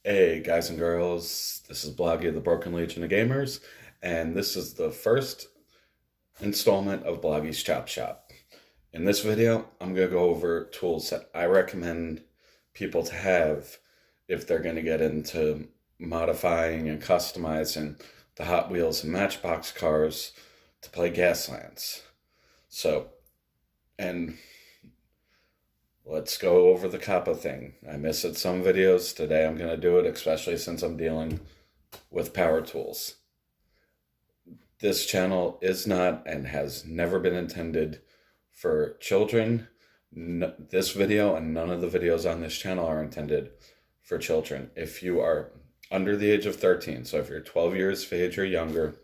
Hey guys and girls, this is Bloggy, the Broken Legion of Gamers, and this is the first installment of Bloggy's Chop Shop. In this video, I'm going to go over tools that I recommend people to have if they're going to get into modifying and customizing the Hot Wheels and Matchbox cars to play Gaslands. So, and let's go over the COPPA thing. I missed some videos. Today I'm going to do it, especially since I'm dealing with power tools. This channel is not and has never been intended for children. This video and none of the videos on this channel are intended for children. If you are under the age of 13, so if you're 12 years of age or younger,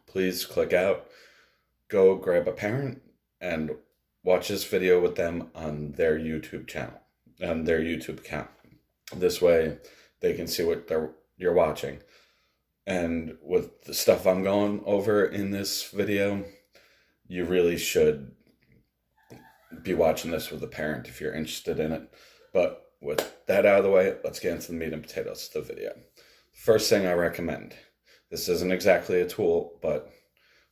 please click out, go grab a parent, and watch this video with them on their YouTube channel, on their YouTube account. This way they can see what you're watching. And with the stuff I'm going over in this video, you really should be watching this with a parent if you're interested in it. But with that out of the way, let's get into the meat and potatoes of the video. First thing I recommend, this isn't exactly a tool, but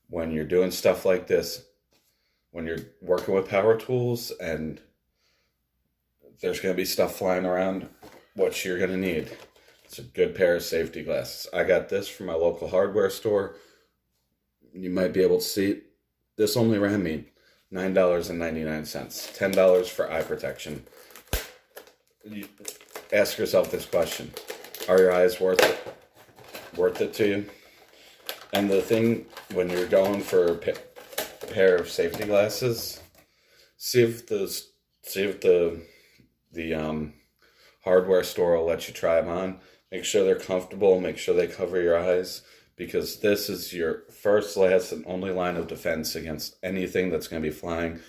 when you're doing stuff like this, when you're working with power tools and there's going to be stuff flying around, what you're going to need is a good pair of safety glasses. I got this from my local hardware store. You might be able to see it. This only ran me $9.99, $10 for eye protection. You ask yourself this question: are your eyes worth it to you? And the thing, when you're going for pair of safety glasses, see if the hardware store will let you try them on. Make sure they're comfortable, make sure they cover your eyes, because this is your first, last, and only line of defense against anything that's going to be flying.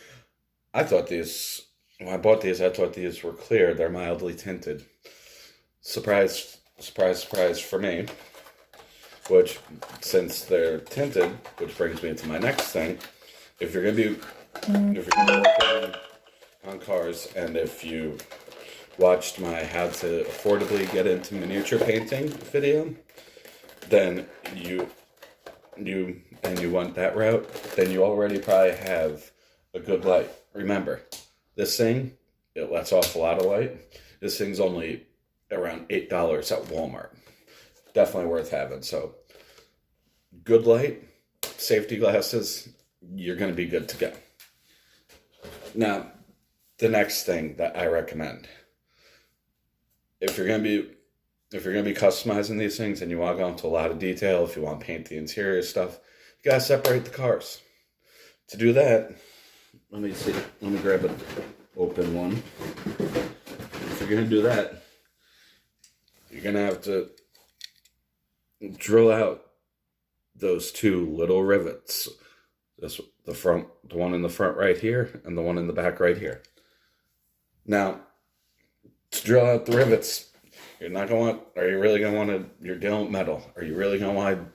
I thought these, when I bought these, I thought these were clear. They're mildly tinted. Surprise, surprise, surprise for me. Which, since they're tinted, which brings me to my next thing. If you're gonna work on cars, and if you watched my how to affordably get into miniature painting video, then you want that route, then you already probably have a good light. Remember, this thing, it lets off a lot of light. This thing's only around $8 at Walmart. Definitely worth having. So, good light, safety glasses, you're going to be good to go. Now, the next thing that I recommend, if you're going to be customizing these things and you want to go into a lot of detail, if you want to paint the interior stuff, you got to separate the cars. To do that, let me grab an open one. If you're going to do that, you're going to have to drill out those two little rivets. The one in the front right here, and the one in the back right here. Now, to drill out the rivets, you're really going to want to, you're dealing with metal. Are you really going to want to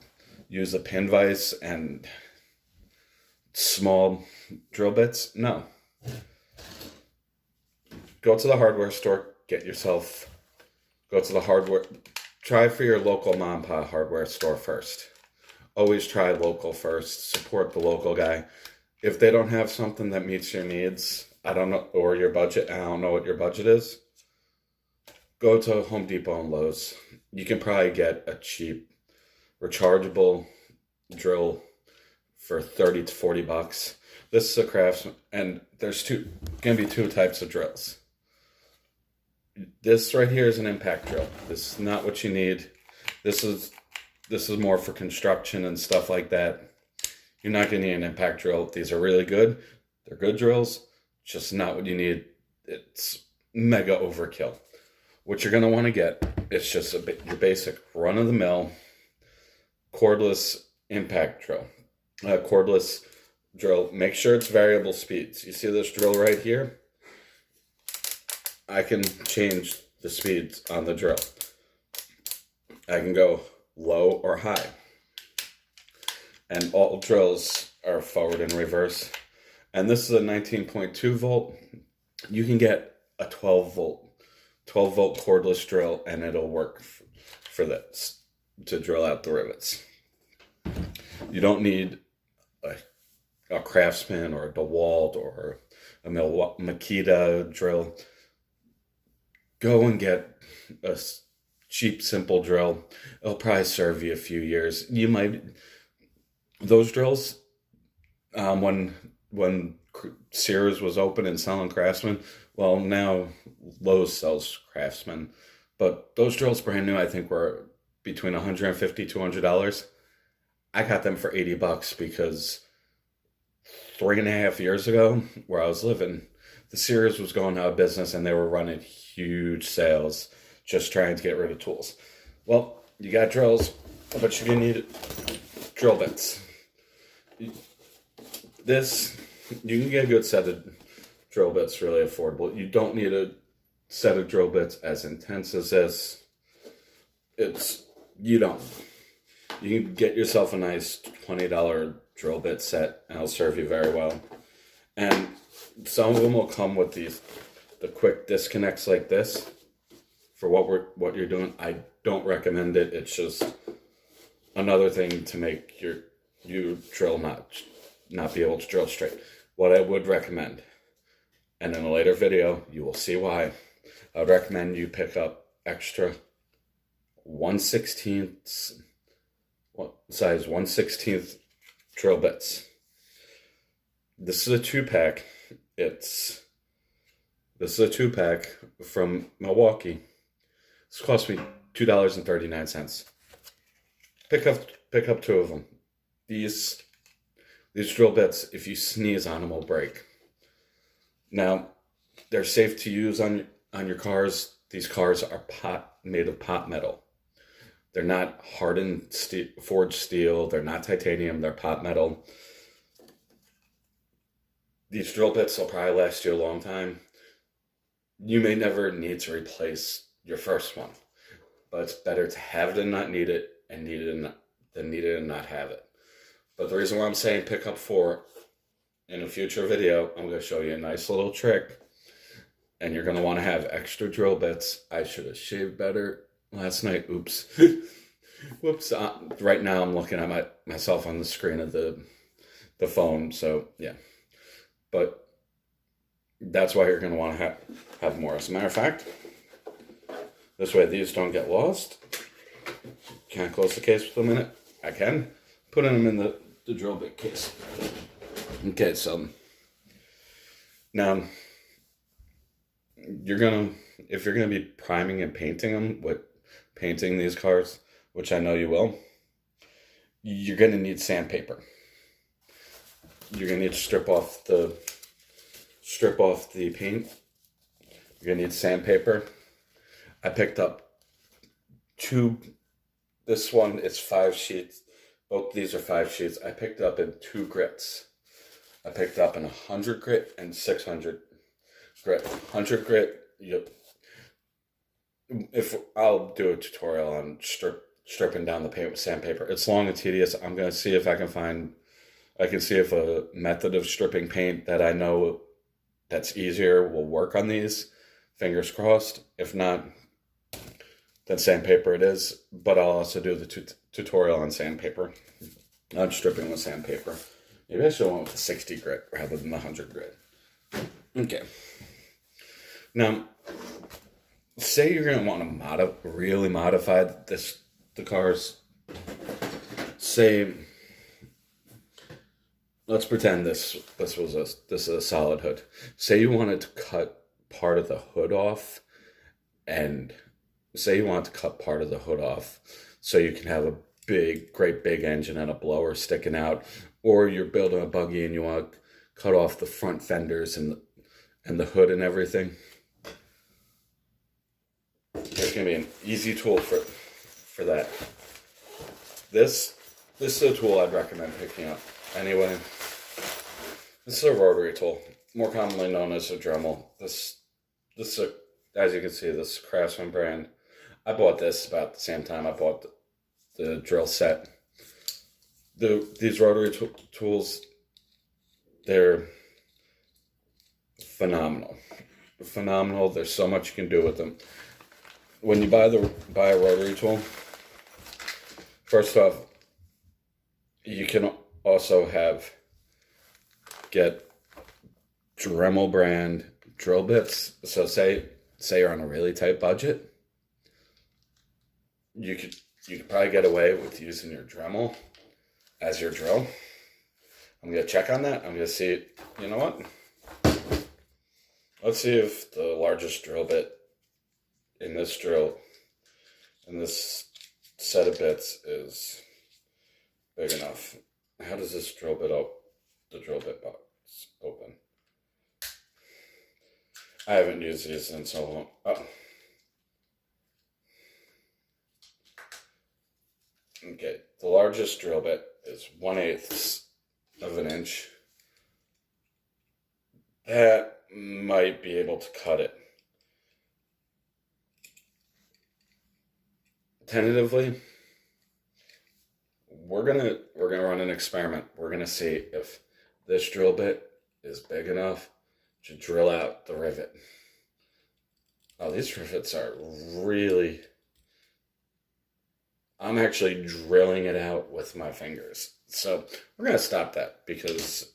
use a pin vise and small drill bits? No. Go to the hardware store, try for your local mom and pop hardware store first. Always try local first. Support the local guy. If they don't have something that meets your needs, I don't know, or your budget, I don't know what your budget is, go to Home Depot and Lowe's. You can probably get a cheap rechargeable drill for 30 to 40 bucks. This is a Craftsman, and there's going to be two types of drills. This right here is an impact drill. This is not what you need. This is more for construction and stuff like that. You're not going to need an impact drill. These are really good. They're good drills, just not what you need. It's mega overkill. What you're going to want to get is just your basic run-of-the-mill cordless impact drill. Cordless drill. Make sure it's variable speeds. You see this drill right here? I can change the speeds on the drill. I can go low or high. And all drills are forward and reverse. And this is a 19.2 volt. You can get a 12 volt 12-volt cordless drill, and it'll work for this to drill out the rivets. You don't need a Craftsman or a DeWalt or a Makita drill. Go and get a cheap, simple drill. It'll probably serve you a few years. You might, those drills, when Sears was open and selling Craftsman, well, now Lowe's sells Craftsman, but those drills brand new, I think, were between $150 $200. I got them for $80 because 3.5 years ago, where I was living, the Sears was going out of business and they were running huge sales just trying to get rid of tools. Well, you got drills, but you're going to need drill bits. This, you can get a good set of drill bits really affordable. You don't need a set of drill bits as intense as this. You don't. You can get yourself a nice $20 drill bit set and it'll serve you very well. And some of them will come with the quick disconnects like this for what you're doing. I don't recommend it. It's just another thing to make your drill not be able to drill straight. What I would recommend, and in a later video you will see why, I would recommend you pick up extra 1/16 size 1/16 drill bits. This is a 2-pack. This is a 2-pack from Milwaukee. This cost me $2.39. Pick up 2 of them. These drill bits, if you sneeze on them, will break. Now, they're safe to use on your cars. These cars are made of pot metal. They're not hardened forged steel. They're not titanium. They're pot metal. These drill bits will probably last you a long time. You may never need to replace your first one, but it's better to have it and not need it, and than need it and not have it. But the reason why I'm saying pick up 4, in a future video, I'm going to show you a nice little trick, and you're going to want to have extra drill bits. I should have shaved better last night. Oops. Whoops. Right now I'm looking at myself on the screen of the phone, so yeah. But that's why you're going to want to have more. As a matter of fact, this way these don't get lost. Can I close the case for a minute? I can. Putting them in the drill bit case. Okay, so now if you're gonna be priming and painting them with painting these cars, which I know you will, you're gonna need sandpaper. You're gonna need to strip off the paint. You're gonna need sandpaper. I picked up 2. This one is 5 sheets. Both these are 5 sheets. I picked up in 2 grits. I picked up in 100 grit and 600 grit. 100 grit. If I'll do a tutorial on stripping down the paint with sandpaper. It's long and tedious. I'm gonna see if I can see if a method of stripping paint that I know that's easier will work on these. Fingers crossed. If not, then sandpaper it is. But I'll also do the tutorial on sandpaper. On stripping with sandpaper. Maybe I should have went with the 60 grit rather than the 100 grit. Okay. Now, say you're going to want to really modify the cars. Say, let's pretend this is a solid hood. Say you wanted to cut part of the hood off, and say you want to cut part of the hood off so you can have a great big engine and a blower sticking out, or you're building a buggy and you want to cut off the front fenders and the hood and everything. There's going to be an easy tool for that. This is a tool I'd recommend picking up. Anyway, this is a rotary tool, more commonly known as a Dremel. This is as you can see, this Craftsman brand. I bought this about the same time I bought the drill set. These rotary tools, they're phenomenal. phenomenal. There's so much you can do with them. When you buy a rotary tool, first off, you can also get Dremel brand drill bits. So say you're on a really tight budget, you could probably get away with using your Dremel as your drill. I'm gonna check on that. I'm gonna see. You know what? Let's see if the largest drill bit in this set of bits is big enough. How does this drill bit the drill bit box open? I haven't used these in so long. Oh. Okay, the largest drill bit is 1/8 of an inch. That might be able to cut it. Tentatively, we're gonna run an experiment. We're gonna see if this drill bit is big enough to drill out the rivet. Oh, these rivets are really... I'm actually drilling it out with my fingers. So we're going to stop that because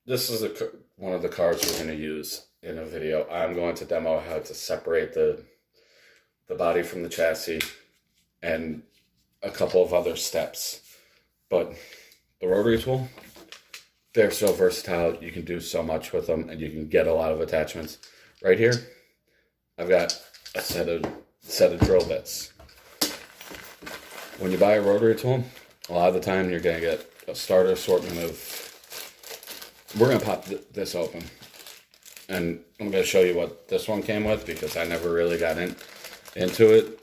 this is one of the cards we're going to use in a video. I'm going to demo how to separate the body from the chassis and a couple of other steps. But the rotary tool, they're so versatile. You can do so much with them and you can get a lot of attachments. Right here, I've got a set of drill bits. When you buy a rotary tool, a lot of the time you're going to get a starter assortment of... We're going to pop this open. And I'm going to show you what this one came with because I never really got into it.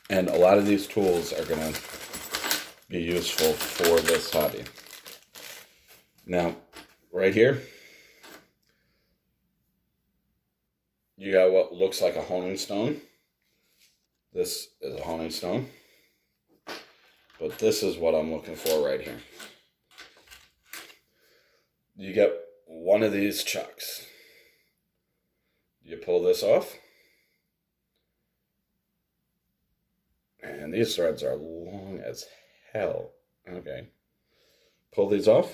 And a lot of these tools are going to be useful for this hobby. Now, right here, you got what looks like a honing stone. This is a honing stone, but this is what I'm looking for right here. You get one of these chucks. You pull this off, and these threads are long as hell. Okay, pull these off.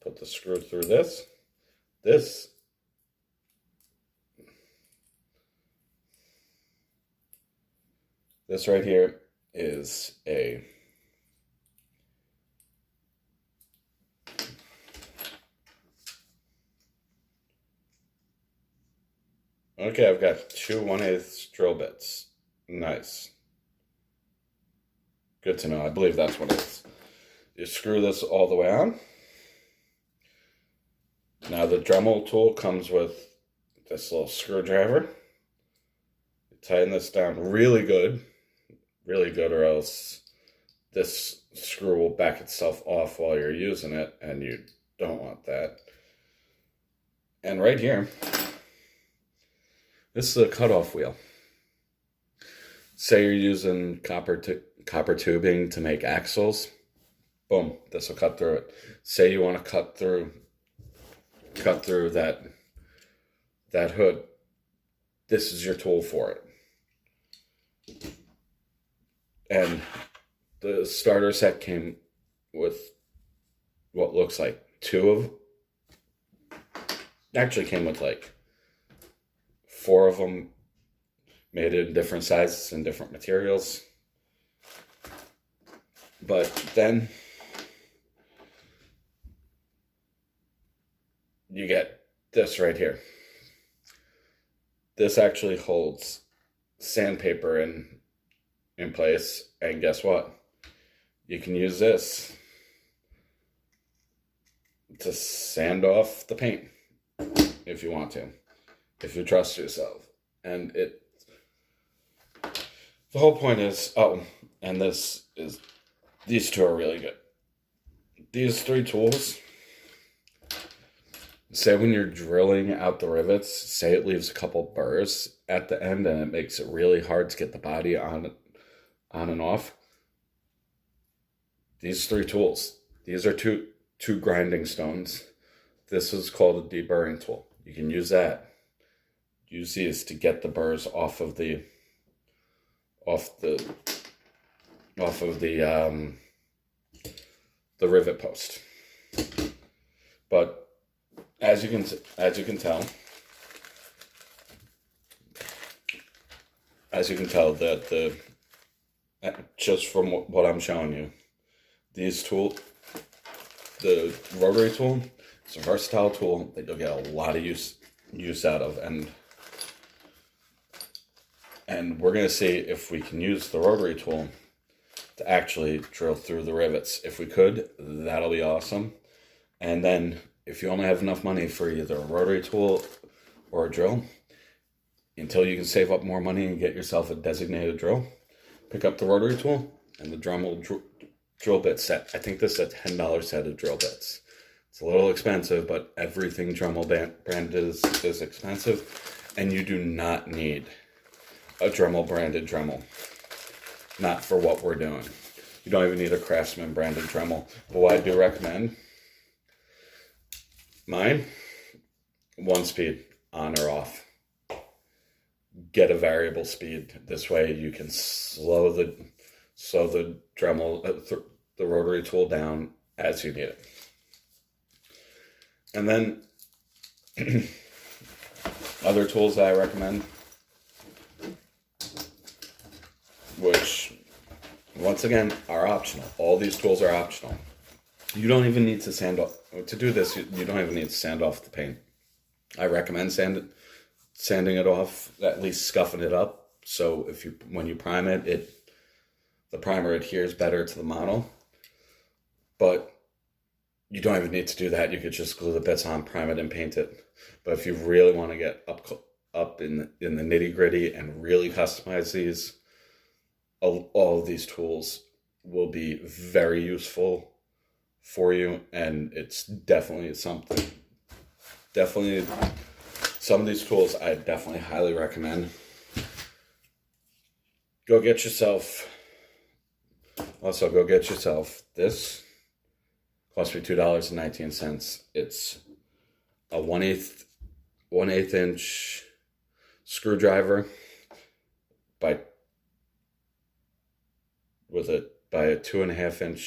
Put the screw through this. This right here is a okay, I've got two 1/8 drill bits. Nice. Good to know. I believe that's what it is. You screw this all the way on. Now the Dremel tool comes with this little screwdriver. You tighten this down really good, or else this screw will back itself off while you're using it, and you don't want that. And right here, this is a cutoff wheel. Say you're using copper tubing to make axles. Boom, this will cut through it. Say you want to cut through that hood. This is your tool for it. And the starter set came with what looks like actually came with like 4 of them, made in different sizes and different materials. But then you get this right here. This actually holds sandpaper in place, and guess what? You can use this to sand off the paint if you want to, if you trust yourself. And the whole point is, and these two are really good. These 3 tools, say when you're drilling out the rivets, say it leaves a couple burrs at the end and it makes it really hard to get the body on and off. these 3 tools. These are two grinding stones. This is called a deburring tool. You can use that. Use these to get the burrs off of the rivet post. But as you can tell that just from what I'm showing you, the rotary tool, it's a versatile tool that you'll get a lot of use out of, and we're going to see if we can use the rotary tool to actually drill through the rivets. If we could, that'll be awesome. And then if you only have enough money for either a rotary tool or a drill, until you can save up more money and get yourself a designated drill, pick up the rotary tool and the Dremel drill bit set. I think this is a $10 set of drill bits. It's a little expensive, but everything Dremel branded is expensive, and you do not need a Dremel branded Dremel. Not for what we're doing. You don't even need a Craftsman branded Dremel. But what I do recommend, mine, 1 speed, on or off. Get a variable speed. This way you can slow the Dremel, the rotary tool down as you need it. And then other tools that I recommend, which once again are optional. All these tools are optional. You don't even need to sand off. To do this, you don't even need to sand off the paint. I recommend sanding it off, at least scuffing it up. So when you prime it, the primer adheres better to the model. But you don't even need to do that. You could just glue the bits on, prime it, and paint it. But if you really want to get up in the nitty gritty and really customize these, all of these tools will be very useful for you, and it's definitely some of these tools I definitely highly recommend. Go get yourself this. Cost me $2.19. It's a 1/8 inch screwdriver by a 2.5 inch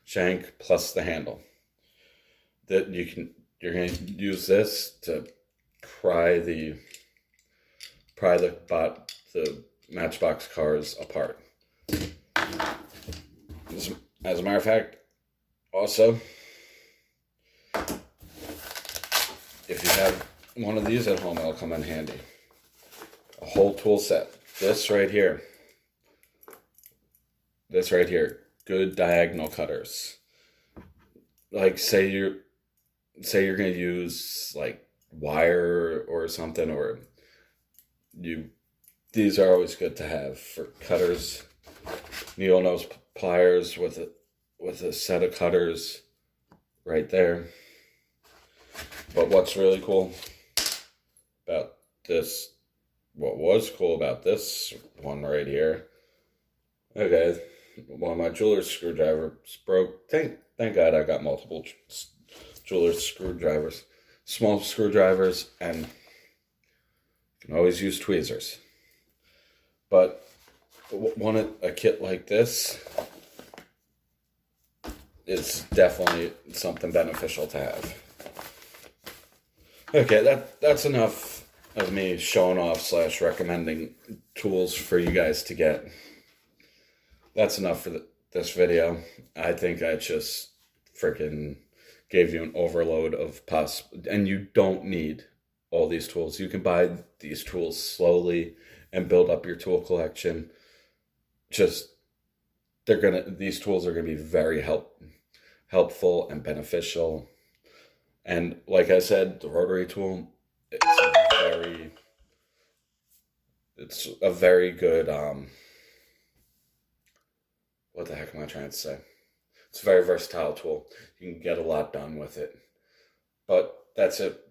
shank plus the handle. That you're going to use this to pry the Matchbox cars apart. As a matter of fact, also, if you have one of these at home, it'll come in handy. A whole tool set. This right here, good diagonal cutters. Like say you're going to use like wire or something, or these are always good to have for cutters. Needle nose pliers with a set of cutters right there. But what's really cool about this, what was cool about this one right here, okay, well, my jeweler's screwdriver broke. Thank God I got multiple jeweler's screwdrivers, small screwdrivers, and you can always use tweezers. But a kit like this is definitely something beneficial to have. Okay, that's enough of me showing off / recommending tools for you guys to get. That's enough for this video. I think I just freaking gave you an overload of and you don't need all these tools. You can buy these tools slowly and build up your tool collection. These tools are gonna be very helpful and beneficial. And like I said, the rotary tool, it's a very good, what the heck am I trying to say? It's a very versatile tool. You can get a lot done with it. But that's it.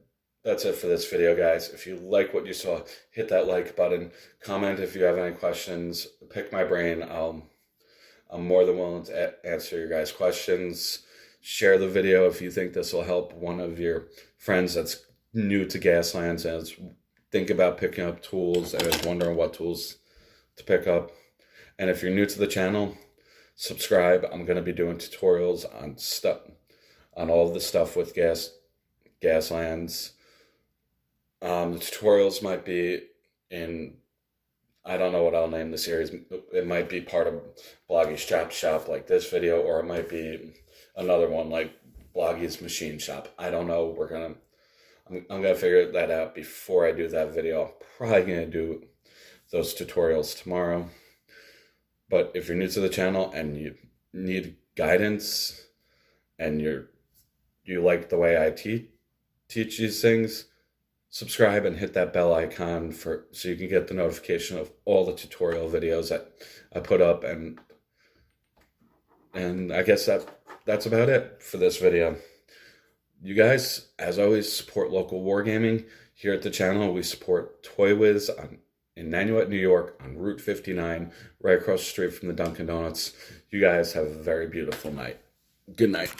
That's it for this video, guys. If you like what you saw, hit that like button. Comment if you have any questions. Pick my brain. I'm more than willing to answer your guys' questions. Share the video if you think this will help one of your friends that's new to Gaslands and is think about picking up tools and is wondering what tools to pick up. And if you're new to the channel, subscribe. I'm going to be doing tutorials on stuff, on all the stuff with Gaslands. The tutorials might be in, I don't know what I'll name the series. It might be part of Bloggy's Chop Shop like this video, or it might be another one like Bloggy's Machine Shop. I don't know. I'm gonna figure that out before I do that video. I'm probably gonna do those tutorials tomorrow. But if you're new to the channel and you need guidance and you like the way I teach these things, subscribe and hit that bell icon so you can get the notification of all the tutorial videos that I put up. And I guess that's about it for this video. You guys, as always, support local wargaming. Here at the channel, we support Toy Wiz in Nanuet, New York, on Route 59, right across the street from the Dunkin' Donuts. You guys have a very beautiful night. Good night.